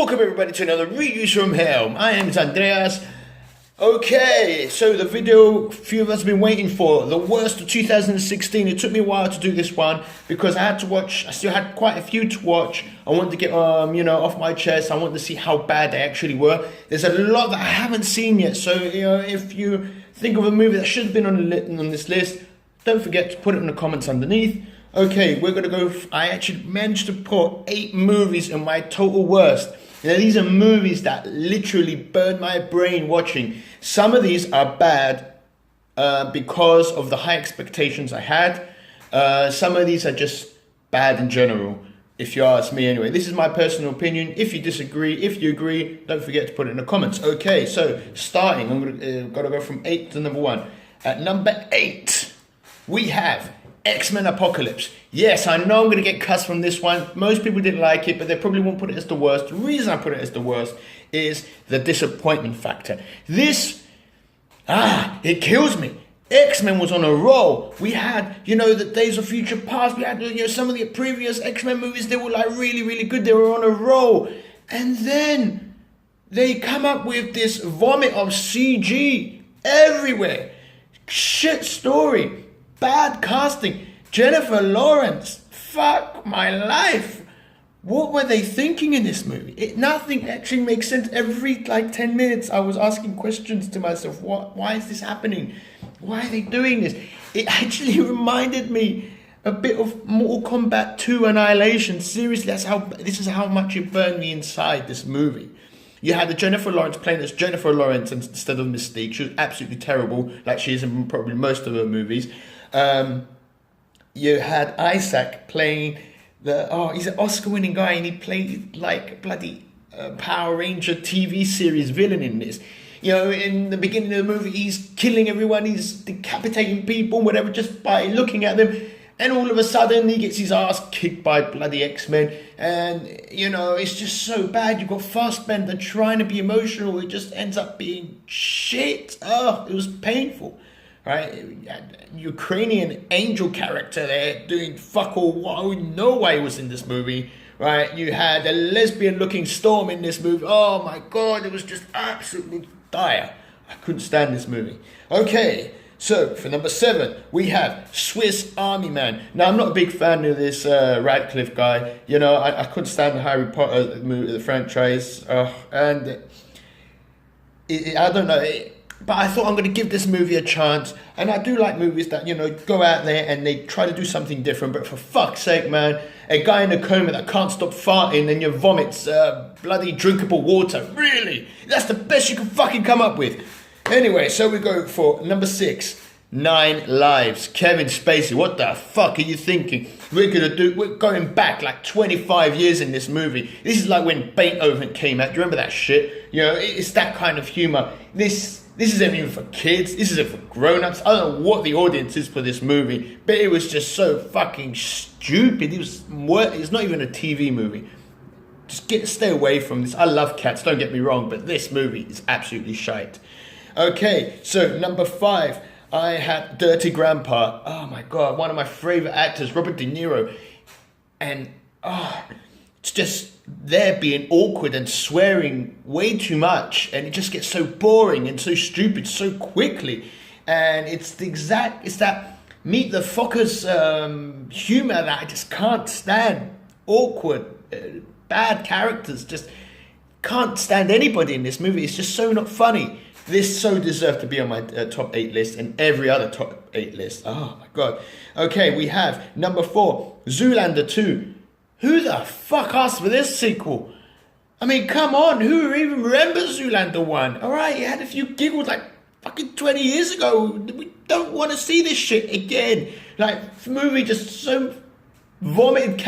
Welcome everybody to another Reviews from Hell. My name is Andreas. Okay, so the video a few of us have been waiting for, the worst of 2016. It took me a while to do this one because I still had quite a few to watch. I wanted to get, off my chest. I wanted to see how bad they actually were. There's a lot that I haven't seen yet, so, if you think of a movie that should have been on this list, don't forget to put it in the comments underneath. Okay, we're going to go, I actually managed to put 8 movies in my total worst. Now, these are movies that literally burned my brain watching. Some of these are bad because of the high expectations I had. Some of these are just bad in general, if you ask me anyway. This is my personal opinion. If you disagree, if you agree, don't forget to put it in the comments. Okay, so starting, I'm gonna go from 8 to number 1. At number 8, we have X-Men Apocalypse. Yes, I know I'm going to get cussed from this one. Most people didn't like it, but they probably won't put it as the worst. The reason I put it as the worst is the disappointment factor. It kills me. X-Men was on a roll. We had, the Days of Future Past. We had, some of the previous X-Men movies. They were like really, really good. They were on a roll. And then they come up with this vomit of CG everywhere. Shit story. Bad casting. Jennifer Lawrence. Fuck my life. What were they thinking in this movie? Nothing actually makes sense. Every 10 minutes I was asking questions to myself. Why is this happening? Why are they doing this? It actually reminded me a bit of Mortal Kombat 2 Annihilation. Seriously, this is how much it burned me inside, this movie. You had the Jennifer Lawrence playing as Jennifer Lawrence instead of Mystique. She was absolutely terrible, like she is in probably most of her movies. You had Isaac playing he's an Oscar-winning guy, and he played like a bloody Power Ranger TV series villain in this. In the beginning of the movie, he's killing everyone, he's decapitating people, whatever, just by looking at them. And all of a sudden, he gets his ass kicked by bloody X-Men. And, it's just so bad. You've got Fassbender trying to be emotional. It just ends up being shit. It was painful. Right? You had a Ukrainian angel character there doing fuck all. I wouldn't know why he was in this movie. Right? You had a lesbian-looking Storm in this movie. Oh my God, it was just absolutely dire. I couldn't stand this movie. Okay. So, for number 7, we have Swiss Army Man. Now, I'm not a big fan of this Radcliffe guy. I couldn't stand the Harry Potter movie, the franchise. I don't know. But I thought I'm going to give this movie a chance. And I do like movies that, go out there and they try to do something different. But for fuck's sake, man, a guy in a coma that can't stop farting and your vomits bloody drinkable water. Really? That's the best you can fucking come up with. Anyway, so we go for number 6, 9 Lives. Kevin Spacey. What the fuck are you thinking? We're going back like 25 years in this movie. This is like when Beethoven came out. Do you remember that shit? It's that kind of humor. This isn't even for kids. This isn't for grown-ups. I don't know what the audience is for this movie, but it was just so fucking stupid. It's not even a TV movie. Just stay away from this. I love Cats, don't get me wrong, but this movie is absolutely shite. Okay, so number 5, I had Dirty Grandpa. Oh my God, one of my favorite actors, Robert De Niro. And it's just there being awkward and swearing way too much, and it just gets so boring and so stupid so quickly. And it's that Meet the Fockers humor that I just can't stand. Awkward, bad characters. Just can't stand anybody in this movie. It's just so not funny. This so deserved to be on my top 8 list and every other top 8 list. Oh my God. Okay, we have number 4, Zoolander 2. Who the fuck asked for this sequel? I mean, come on, who even remembers Zoolander 1? Alright, you had a few giggles like fucking 20 years ago. We don't want to see this shit again. Like, the movie just so vomited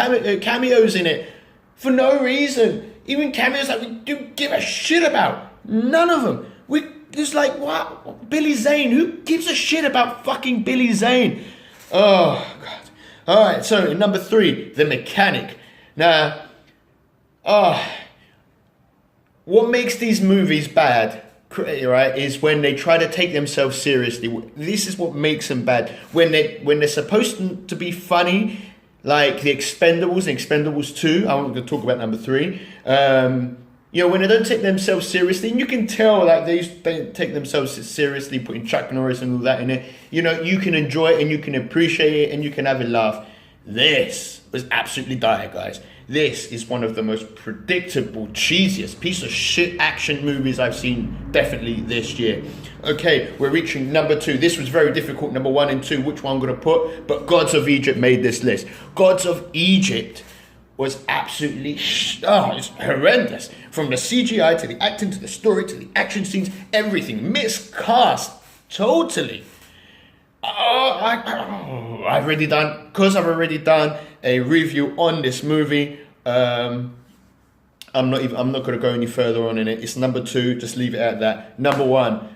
cameos in it for no reason. Even cameos that we don't give a shit about. None of them. Just like, what? Billy Zane. Who gives a shit about fucking Billy Zane? Oh, God. Alright, so number 3, The Mechanic. Now, what makes these movies bad, right, is when they try to take themselves seriously. This is what makes them bad. When they're supposed to be funny, like The Expendables and Expendables 2. I'm going to talk about number 3. You know, when they don't take themselves seriously, and you can tell like they don't take themselves seriously, putting Chuck Norris and all that in it. You know, you can enjoy it and you can appreciate it and you can have a laugh. This was absolutely dire, guys. This is one of the most predictable, cheesiest piece of shit action movies I've seen definitely this year. Okay, we're reaching number 2. This was very difficult, number 1 and 2, which one I'm going to put, but Gods of Egypt made this list. Gods of Egypt was absolutely, it's horrendous. From the CGI to the acting to the story to the action scenes, everything miscast totally. I've already done a review on this movie. I'm not going to go any further on in it. It's number 2. Just leave it at that. Number one.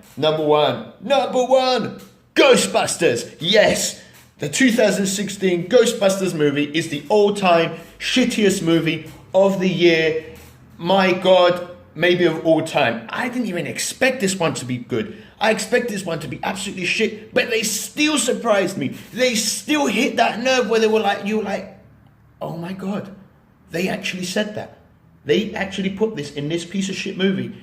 Ghostbusters. Yes, the 2016 Ghostbusters movie is the all-time shittiest movie of the year. My God, maybe of all time. I didn't even expect this one to be good. I expect this one to be absolutely shit, but they still surprised me. They still hit that nerve where they were like, you were like, oh my God, they actually said that. They actually put this in this piece of shit movie.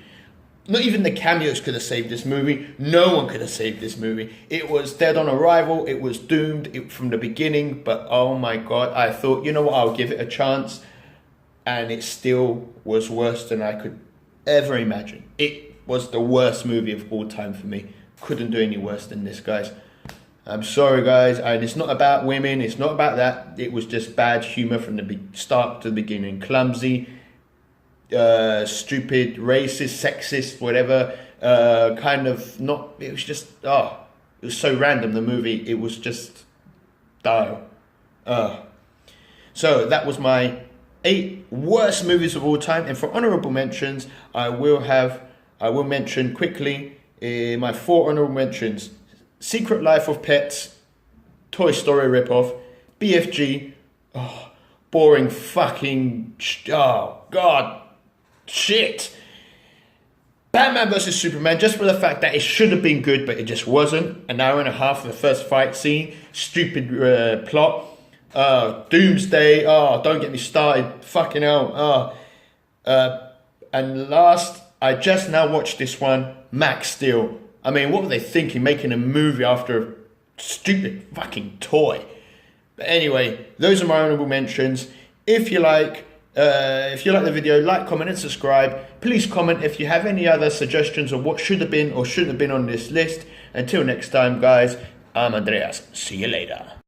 Not even the cameos could have saved this movie. No one could have saved this movie. It was dead on arrival. It was doomed from the beginning, but oh my God, I thought, you know what, I'll give it a chance. And it still was worse than I could ever imagine. It was the worst movie of all time for me. Couldn't do any worse than this, guys. I'm sorry, guys. And it's not about women. It's not about that. It was just bad humor from the start to the beginning. Clumsy, stupid, racist, sexist, whatever. Kind of not. It was just. It was so random. The movie. It was just. So that was my 8 worst movies of all time. And for honorable mentions, I will mention quickly my 4 honorable mentions. Secret Life of Pets, Toy Story ripoff, BFG, boring fucking, God, shit. Batman vs Superman, just for the fact that it should have been good, but it just wasn't. An hour and a half for the first fight scene, stupid plot. Doomsday, don't get me started, fucking hell. And last, I just now watched this one, Max Steel. I mean, what were they thinking, making a movie after a stupid fucking toy? But anyway, those are my honorable mentions. If you like the video, like, comment and subscribe. Please comment if you have any other suggestions of what should have been or shouldn't have been on this list. Until next time, guys, I'm Andreas. See you later.